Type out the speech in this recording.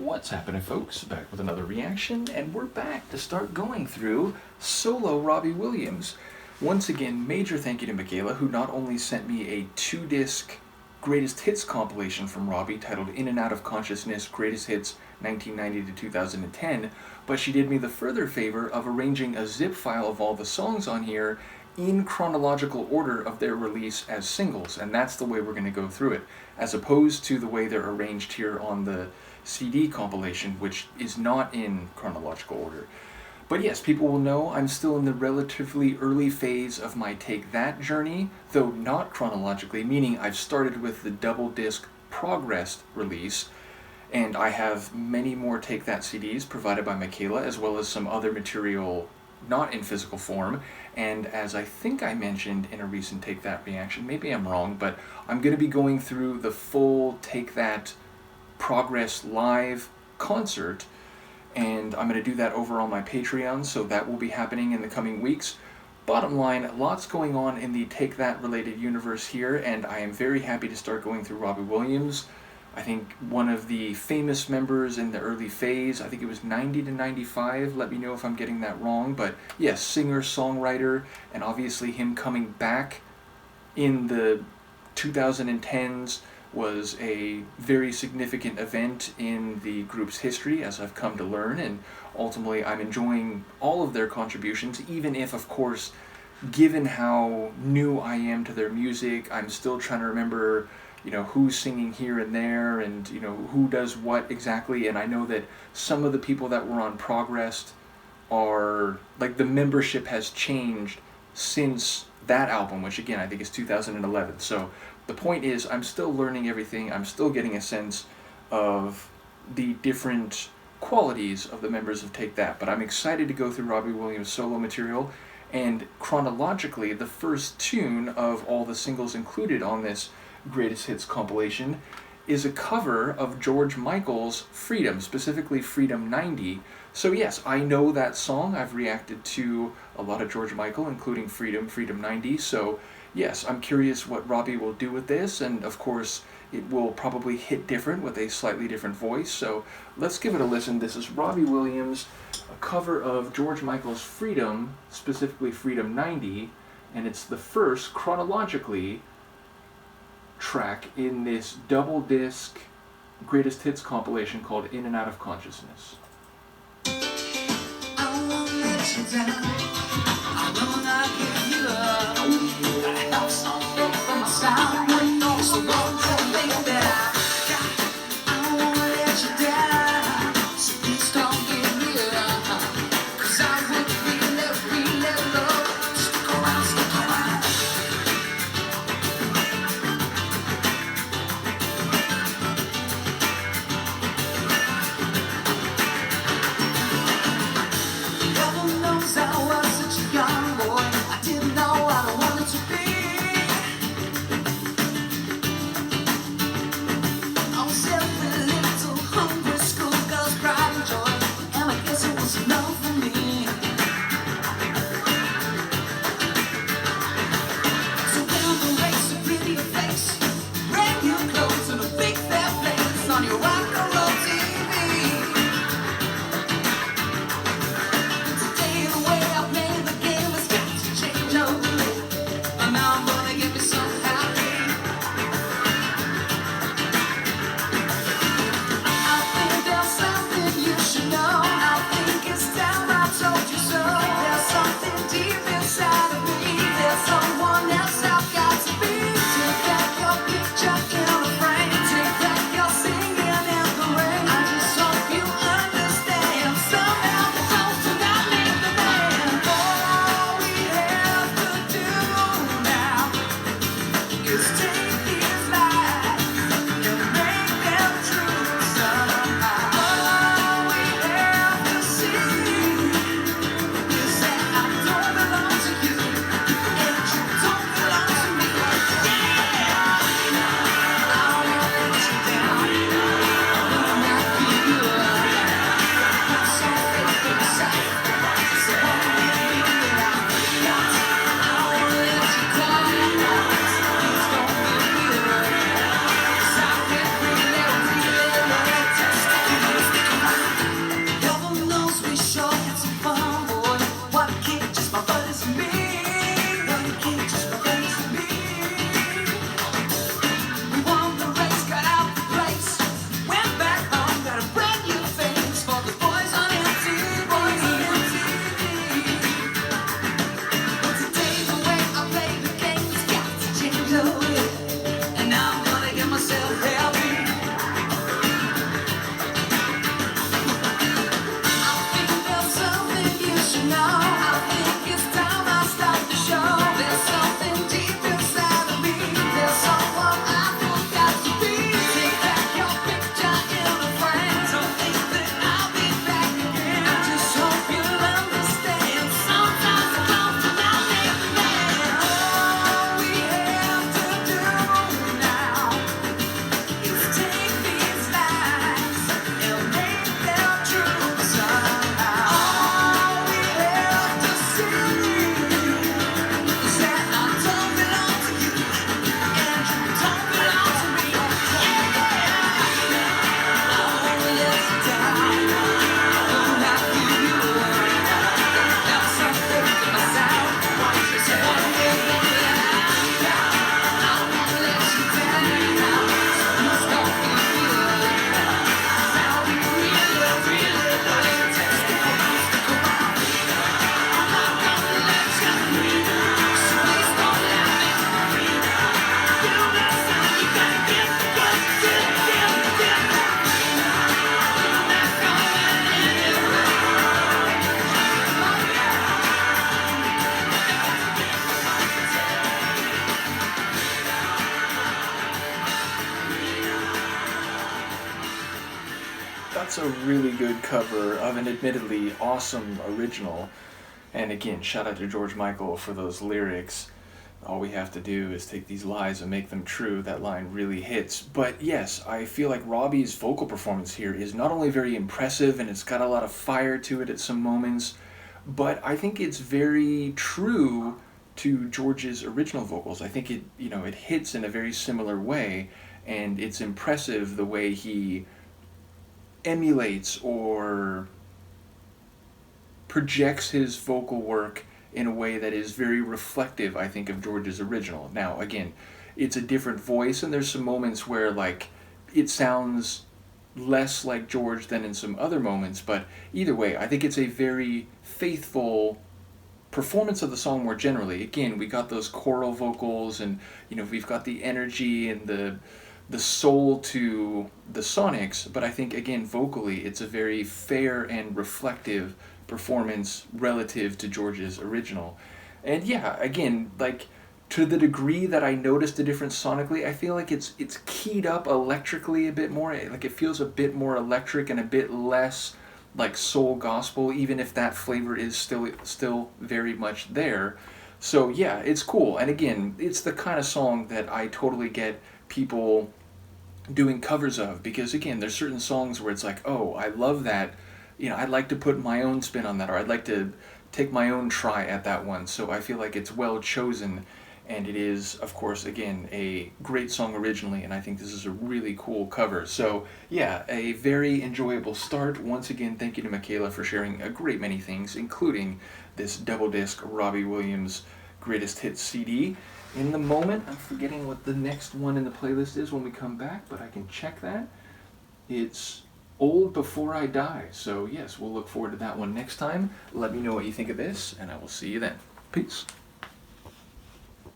What's happening, folks? Back with another reaction, and we're back to start going through solo Robbie Williams. Once again, major thank you to Michaela, who not only sent me a 2-disc greatest hits compilation from Robbie titled In and Out of Consciousness Greatest Hits 1990 to 2010, but she did me the further favor of arranging a zip file of all the songs on here in chronological order of their release as singles, and that's the way we're going to go through it, as opposed to the way they're arranged here on the CD compilation, which is not in chronological order. But yes, people will know I'm still in the relatively early phase of my Take That journey, though not chronologically, meaning I've started with the double disc Progress release, and I have many more Take That CDs provided by Michaela, as well as some other material not in physical form. And as I think I mentioned in a recent Take That reaction, maybe I'm wrong, but I'm going to be going through the full Take That Progress live concert, and I'm going to do that over on my Patreon, so that will be happening in the coming weeks. Bottom line, lots going on in the Take That related universe here, and I am very happy to start going through Robbie Williams. I think one of the famous members in the early phase, I think it was 90 to 95, let me know if I'm getting that wrong, but yes, singer, songwriter, and obviously him coming back in the 2010s was a very significant event in the group's history, as I've come to learn, and ultimately I'm enjoying all of their contributions, even if, of course, given how new I am to their music, I'm still trying to remember who's singing here and there, and who does what exactly. And I know that some of the people that were on Progress are, like, the membership has changed since that album, which again I think is 2011. So the point is, I'm still learning everything, I'm still getting a sense of the different qualities of the members of Take That, but I'm excited to go through Robbie Williams' solo material, and chronologically, the first tune of all the singles included on this Greatest Hits compilation is a cover of George Michael's Freedom, specifically Freedom 90. So yes, I know that song. I've reacted to a lot of George Michael, including Freedom 90. So yes, I'm curious what Robbie will do with this, and of course it will probably hit different with a slightly different voice. So let's give it a listen. This is Robbie Williams, a cover of George Michael's Freedom, specifically Freedom 90, and it's the first chronologically track in this double disc greatest hits compilation called In and Out of Consciousness. I won't let you down. I will not give you up. I have some faith for my sound. So don't think that I won't let you down. So please don't give me up. 'Cause I would really love. Stick around, stick around. Heaven knows I was such a young boy. I didn't That's a really good cover of an admittedly awesome original. And again, shout out to George Michael for those lyrics. All we have to do is take these lies and make them true. That line really hits. But yes, I feel like Robbie's vocal performance here is not only very impressive and it's got a lot of fire to it at some moments, but I think it's very true to George's original vocals. I think it hits in a very similar way, and it's impressive the way he emulates or projects his vocal work in a way that is very reflective, I think, of George's original. Now, again, it's a different voice, and there's some moments where, like, it sounds less like George than in some other moments, but either way, I think it's a very faithful performance of the song more generally. Again, we got those choral vocals, and, we've got the energy and the soul to the sonics, but I think, again, vocally, it's a very fair and reflective performance relative to George's original. And yeah, again, like, to the degree that I noticed the difference sonically, I feel like it's keyed up electrically a bit more. Like, it feels a bit more electric and a bit less like soul gospel, even if that flavor is still very much there. So yeah, it's cool. And again, it's the kind of song that I totally get people doing covers of, because again, there's certain songs where it's like, oh, I love that, I'd like to put my own spin on that, or I'd like to take my own try at that one. So I feel like it's well chosen, and it is, of course, again, a great song originally, and I think this is a really cool cover. So yeah, a very enjoyable start. Once again, thank you to Michaela for sharing a great many things, including this double disc Robbie Williams Greatest Hits CD. In the moment, I'm forgetting what the next one in the playlist is when we come back, but I can check that. It's Old Before I Die. So yes, we'll look forward to that one next time. Let me know what you think of this, and I will see you then. Peace.